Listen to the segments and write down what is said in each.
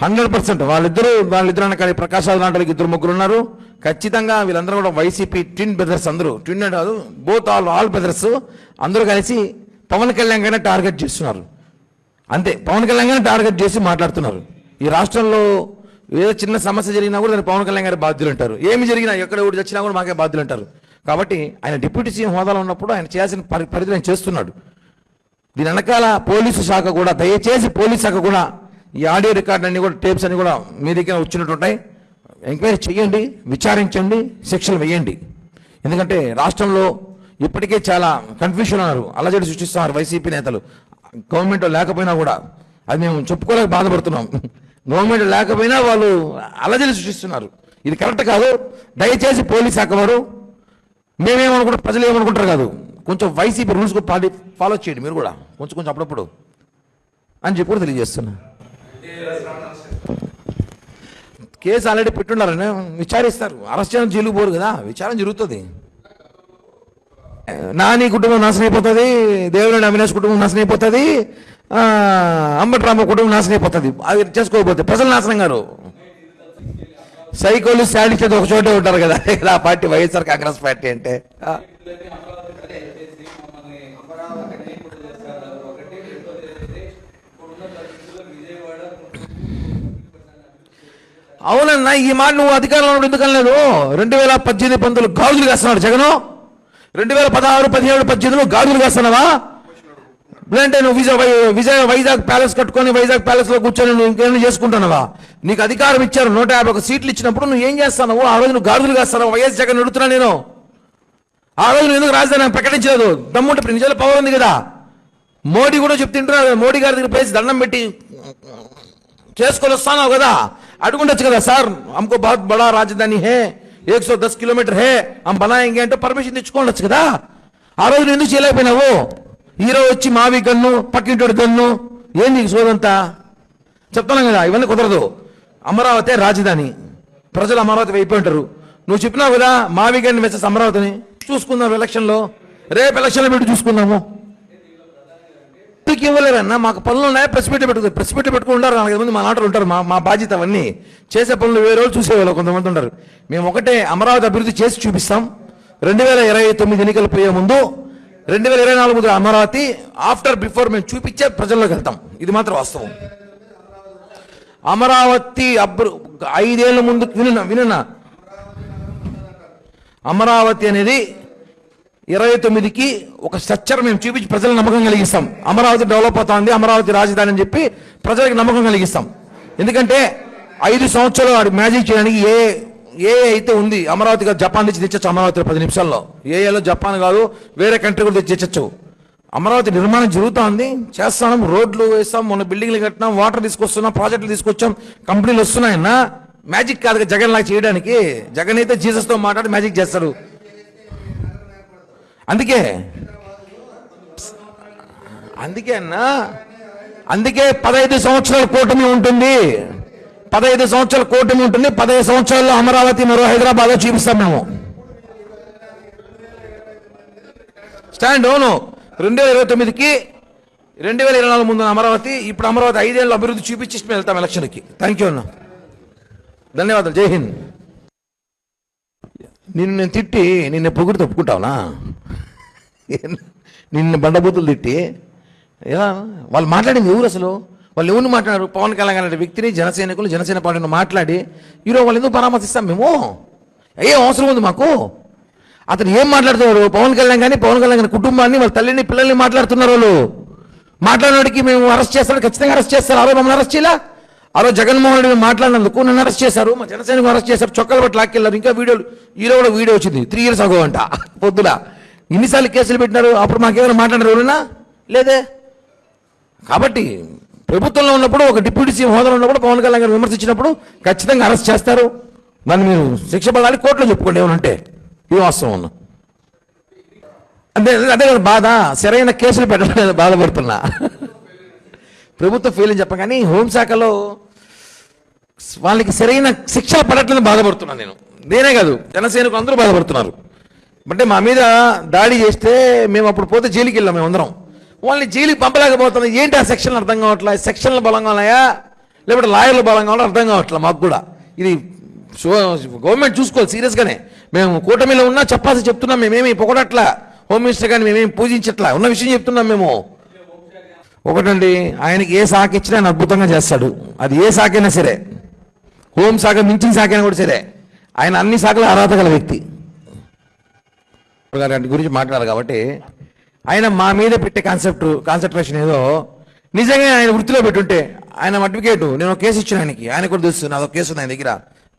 100% వాళ్ళిద్దరు అన్న ప్రకాశాలు నాటలకి ఇద్దరు ముగ్గురు ఉన్నారు. ఖచ్చితంగా వీళ్ళందరూ కూడా వైసీపీ ట్విన్ బ్రదర్స్, అందరూ ట్విన్ కాదు, బోత్ ఆల్ బ్రదర్స్ అందరూ కలిసి పవన్ కళ్యాణ్ గారిని టార్గెట్ చేస్తున్నారు. అంతే, పవన్ కళ్యాణ్ గారిని టార్గెట్ చేసి మాట్లాడుతున్నారు. ఈ రాష్ట్రంలో ఏదో చిన్న సమస్య జరిగినా కూడా దాన్ని పవన్ కళ్యాణ్ గారి బాధ్యులు అంటారు. ఏమి జరిగినా ఎక్కడ ఊడి వచ్చినా కూడా మాకే బాధ్యులు అంటారు. కాబట్టి ఆయన డిప్యూటీ సీఎం హోదాలో ఉన్నప్పుడు ఆయన చేయాల్సిన పరిధిలో ఆయన చేస్తున్నాడు. దీని వెనకాల పోలీసు శాఖ కూడా, దయచేసి పోలీసు శాఖ కూడా ఈ ఆడియో రికార్డు అన్ని కూడా, టేప్స్ అన్ని కూడా మీ దగ్గర వచ్చినట్టుంటాయి. ఎంక్వైరీ చేయండి, విచారించండి, శిక్షలు వేయండి. ఎందుకంటే రాష్ట్రంలో ఇప్పటికే చాలా కన్ఫ్యూషన్ ఉన్నారు, అలజడి సృష్టిస్తున్నారు వైసీపీ నేతలు. గవర్నమెంట్ లేకపోయినా కూడా అది మేము చెప్పుకోలేక బాధపడుతున్నాం. గవర్నమెంట్ లేకపోయినా వాళ్ళు అలజడి సృష్టిస్తున్నారు. ఇది కరెక్ట్ కాదు. దయచేసి పోలీస్ శాఖ వారు, మేమేమనుకుంటాం, ప్రజలు ఏమనుకుంటారు కాదు, కొంచెం వైసీపీ రూల్స్ ఫాలో చేయండి మీరు కూడా కొంచెం అప్పుడప్పుడు అని చెప్పి కూడా తెలియజేస్తున్నా. కేసు ఆల్రెడీ పెట్టున్నారని విచారిస్తారు. అరెస్ట్ చేయడం జైలుకు పోరు కదా, విచారణ జరుగుతుంది. నాని కుటుంబం నాశనం అయిపోతుంది, దేవినేని అవినాష్ కుటుంబం నాశనం అయిపోతుంది, అంబటి రామ కుటుంబం నాశనం అయిపోతుంది. అది చేసుకోకపోతే ప్రజలు నాశనం గారు. సైకోలు శాడిస్ట్ ఒక చోటే ఉంటారు కదా ఆ పార్టీ, వైఎస్ఆర్ కాంగ్రెస్ పార్టీ అంటే. అవునన్నా, ఈ మాట నువ్వు అధికారంలో ఎందుకు అనలేదు? 2018 గాజులు కాస్తున్నాడు జగను. 2016, 17, 18 గాజులు కాస్తున్నావా? లేదంటే నువ్వు వైజాగ్ ప్యాలెస్ కట్టుకొని వైజాగ్ ప్యాలెస్ లో కూర్చొని నువ్వు ఇంకేమైనా చేసుకుంటున్నావా? నీకు అధికారం ఇచ్చారు, 151 సీట్లు ఇచ్చినప్పుడు నువ్వు ఏం చేస్తావు? ఆ రోజు నువ్వు గాజులు కాస్తావు. వైఎస్ జగన్ అడుగుతున్నా నేను. ఆ రోజు నువ్వు ఎందుకు రాజధాని ప్రకటించలేదు? దమ్ముంటే నిజాల పవర్ ఉంది కదా. మోడీ కూడా చెప్తుంటున్నారు, మోడీ గారి దగ్గర పేసి దండం పెట్టి చేసుకొని వస్తాను కదా, అడుగుండొచ్చు కదా. సార్ हमको बहुत बड़ा రాజధాని है, 110 కిలోమీటర్ హే, हम बनाएंगे అంటే పర్మిషన్ తెచ్చుకోవచ్చు కదా. ఆ రోజు ఎందుకు చేయలేకపోయినావు? హీరో వచ్చి మావి గన్ను, పక్కింటోడి గన్ను, ఏం నీకు సోదంతా? చెప్తాను కదా, ఇవన్నీ కుదరదు. అమరావతి రాజధాని, ప్రజలు అమరావతి అయిపోయి ఉంటారు. నువ్వు చెప్పినావు కదా మావి గన్ను మెసేజ్ అమరావతిని చూసుకుందాం ఎలక్షన్లో, రేపు ఎలక్షన్లో పెట్టి చూసుకుందాము. ఇవ్వలేరన్నా, మాకు పనులు ఉన్నాయా? ప్రెస్ పెట్టి పెట్టుకుంటారు 4 మంది మా నాటలు ఉంటారు. మా బాధ్యత అవన్నీ చేసే పనులు వేరే వాళ్ళు చూసేవాళ్ళు కొంతమంది ఉంటారు. మేము ఒకటే అమరావతి అభివృద్ధి చేసి చూపిస్తాం. 2029 ఎన్నికలు పోయే ముందు, 2024 అమరావతి బిఫోర్ మేము చూపించే ప్రజల్లోకి వెళ్తాం. ఇది మాత్రం వాస్తవం. అమరావతి 5 ఏళ్ల ముందు వినన్నా, అమరావతి అనేది 29కి ఒక స్ట్రక్చర్ మేము చూపించి ప్రజలకు నమ్మకం కలిగిస్తాం. అమరావతి డెవలప్ అవుతుంది, అమరావతి రాజధాని అని చెప్పి ప్రజలకు నమ్మకం కలిగిస్తాం. ఎందుకంటే 5 సంవత్సరాలు మ్యాజిక్ చేయడానికి ఏ అయితే ఉంది. అమరావతి కాదు, జపాన్ నుంచి తెచ్చచ్చు. అమరావతిలో 10 నిమిషాల్లో, ఏఏలో జపాన్ కాదు వేరే కంట్రీ కూడా తెచ్చచ్చు. అమరావతి నిర్మాణం జరుగుతుంది, చేస్తాం, రోడ్లు వేస్తాం, మొన్న బిల్డింగ్లు కట్టినాం, వాటర్ తీసుకొస్తున్నాం, ప్రాజెక్టులు తీసుకొచ్చాం, కంపెనీలు వస్తున్నాయన్నా. మ్యాజిక్ కాదు జగన్ లాగా చేయడానికి. జగన్ అయితే జీసస్తో మాట్లాడి మ్యాజిక్ చేస్తాడు. అందుకే అన్నా, అందుకే 15 సంవత్సరాల కూటమి ఉంటుంది. 15 సంవత్సరాల కూటమి ఉంటుంది. 15 సంవత్సరాల్లో అమరావతి మరో హైదరాబాద్ లో చూపిస్తాం మేము. స్టాండ్ అవును. 2029కి 2024 ముందు అమరావతి, ఇప్పుడు అమరావతి 5 ఏళ్ళు అభివృద్ధి చూపించి మేము వెళ్తాం ఎలక్షన్కి. థ్యాంక్ యూ అన్న, ధన్యవాదాలు, జై హింద్. నేను తిట్టి నిన్న పొగుడు తప్పుకుంటావునా? నిన్న బండబూతులు తిట్టి ఎలా వాళ్ళు మాట్లాడింది ఎవరు అసలు? వాళ్ళు ఎవరిని మాట్లాడారు? పవన్ కళ్యాణ్ అనే వ్యక్తిని, జనసైనికులు, జనసేన పార్టీని మాట్లాడి ఈరోజు వాళ్ళు ఎందుకు పరామర్శిస్తాం మేము? ఏం అవసరం ఉంది మాకు? అతను ఏం మాట్లాడుతున్నారు? పవన్ కళ్యాణ్ గారి కుటుంబాన్ని, వాళ్ళ తల్లిని, పిల్లల్ని మాట్లాడుతున్నారు. వాళ్ళు మాట్లాడినోడికి మేము అరెస్ట్ చేస్తాడు, ఖచ్చితంగా అరెస్ట్ చేస్తారు. ఆ రోజు మమ్మల్ని అరెస్ట్ చేయాల? ఆ రోజు జగన్మోహన్ రెడ్డి మాట్లాడినందుకు నన్ను అరెస్ట్ చేశారు, మా జనసేనకు అరెస్ట్ చేశారు, చొక్కాలు బట్టి లాక్కెళ్ళారు. ఇంకా వీడియోలు, ఈలో కూడా వీడియో వచ్చింది 3 years ago అంట. పొద్దున ఇన్నిసార్లు కేసులు పెట్టినారు. అప్పుడు మాకేమైనా మాట్లాడారు ఎవరైనా? లేదే. కాబట్టి ప్రభుత్వంలో ఉన్నప్పుడు, ఒక డిప్యూటీ సీఎం హోదాలో ఉన్నప్పుడు పవన్ కళ్యాణ్ గారు విమర్శించినప్పుడు ఖచ్చితంగా అరెస్ట్ చేస్తారు. దాన్ని మీరు శిక్ష పడాలి, కోర్టులో చెప్పుకోండి ఏమనంటే. ఇది వాస్తవం ఉన్నా. అదే కదా బాధ. సరైన కేసులు పెట్టడం బాధపడుతున్నా. ప్రభుత్వం ఫెయిల్ అని చెప్పగానే హోంశాఖలో వాళ్ళకి సరైన శిక్ష పడట్లని బాధపడుతున్నాను నేనే కాదు, జనసేనకు అందరూ బాధపడుతున్నారు. అంటే మా మీద దాడి చేస్తే మేము అప్పుడు పోతే జైలుకి వెళ్ళాం. మేము అందరం వాళ్ళని జైలుకి పంపలేకపోతున్నాం. ఏంటి ఆ సెక్షన్లు అర్థం కావట్లా? సెక్షన్లు బలంగా ఉన్నాయా లేకపోతే లాయర్లు బలంగా ఉన్నా అర్థం కావట్లా మాకు కూడా. ఇది గవర్నమెంట్ చూసుకోవాలి సీరియస్గానే. మేము కూటమిలో ఉన్నా చెప్పాల్సి చెప్తున్నాం. మేమేమి పొగడట్లా, హోమ్ మినిస్టర్ కానీ మేమేమి పూజించట్లా, ఉన్న విషయం చెప్తున్నాం మేము. ఒకటండి, ఆయనకి ఏ శాఖ ఇచ్చినా ఆయన అద్భుతంగా చేస్తాడు. అది ఏ శాఖ అయినా సరే, హోం శాఖ మించిన శాఖ అయినా కూడా సరే, ఆయన అన్ని శాఖల అర్హత గల వ్యక్తి. గారి గురించి మాట్లాడారు కాబట్టి ఆయన మా మీద పెట్టే కాన్సన్ట్రేషన్ ఏదో నిజంగా ఆయన వృత్తిలో పెట్టుంటే, ఆయన అడ్వకేటు, నేను ఒక కేసు ఇచ్చిన ఆయన కూడా తెలుసు, నాదో కేసు ఉంది ఆయన దగ్గర.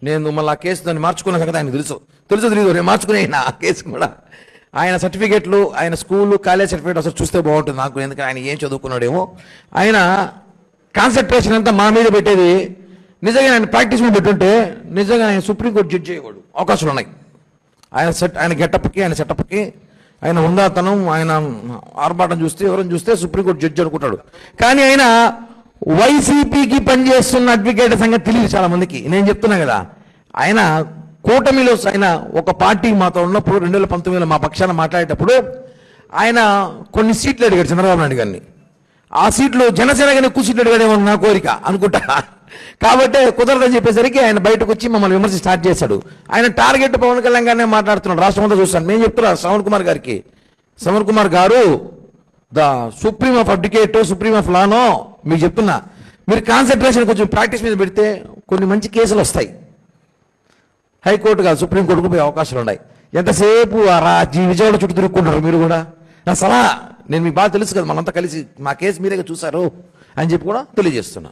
నేను మళ్ళీ ఆ కేసు దాన్ని మార్చుకున్న సంగతి ఆయన తెలుసు తెలియదు, నేను మార్చుకునే ఆ కేసు కూడా. ఆయన సర్టిఫికేట్లు, ఆయన స్కూలు కాలేజ్ సర్టిఫికేట్ అసలు చూస్తే బాగుంటుంది నాకు, ఎందుకంటే ఆయన ఏం చదువుకున్నాడేమో. ఆయన కాన్సన్ట్రేషన్ అంతా మా మీద పెట్టేది. నిజంగా ఆయన ప్రాక్టీస్ మీద పెట్టుంటే నిజంగా ఆయన సుప్రీంకోర్టు జడ్జి చేయకూడదు, అవకాశాలు ఉన్నాయి. ఆయన గెటప్కి, ఆయన సెటప్కి, ఆయన ఉందాతనం, ఆయన ఆర్భాటం చూస్తే, ఎవరైనా చూస్తే సుప్రీంకోర్టు జడ్జి అనుకుంటాడు. కానీ ఆయన వైసీపీకి పనిచేస్తున్న అడ్వకేట్ సంగతి తెలియదు చాలా మందికి. నేను చెప్తున్నా కదా, ఆయన కూటమిలో ఆయన ఒక పార్టీ మాతో ఉన్నప్పుడు 2019లో మా పక్షాన మాట్లాడేటప్పుడు ఆయన కొన్ని సీట్లు అడిగాడు చంద్రబాబు నాయుడు గారిని. ఆ సీట్లు జనసేనగానే ఎక్కువ సీట్లు అడిగాడేమో నా కోరిక అనుకుంటా. కాబట్టి కుదరదని చెప్పేసరికి ఆయన బయటకు వచ్చి మమ్మల్ని విమర్శ స్టార్ట్ చేశాడు. ఆయన టార్గెట్ పవన్ కళ్యాణ్ గారినే మాట్లాడుతున్నాడు. రాష్ట్రం అంతా చూస్తాను. నేను చెప్తున్నాను శ్రవణ్ కుమార్ గారికి, శ్రవణ్ కుమార్ గారు the supreme of advocate, supreme of లానో మీకు చెప్తున్నా, మీరు కాన్సన్ట్రేషన్ కొంచెం ప్రాక్టీస్ మీద పెడితే కొన్ని మంచి కేసులు వస్తాయి. హైకోర్టు కాదు, సుప్రీంకోర్టుకు పోయే అవకాశాలు ఉన్నాయి. ఎంతసేపు విజయవాడ చుట్టూ తిరుక్కుంటారు మీరు కూడా. నా సలహా, నేను మీకు బాగా తెలుసు కదా, మనంతా కలిసి మా కేసు మీరే చూశారు అని చెప్పి కూడా తెలియజేస్తున్నా.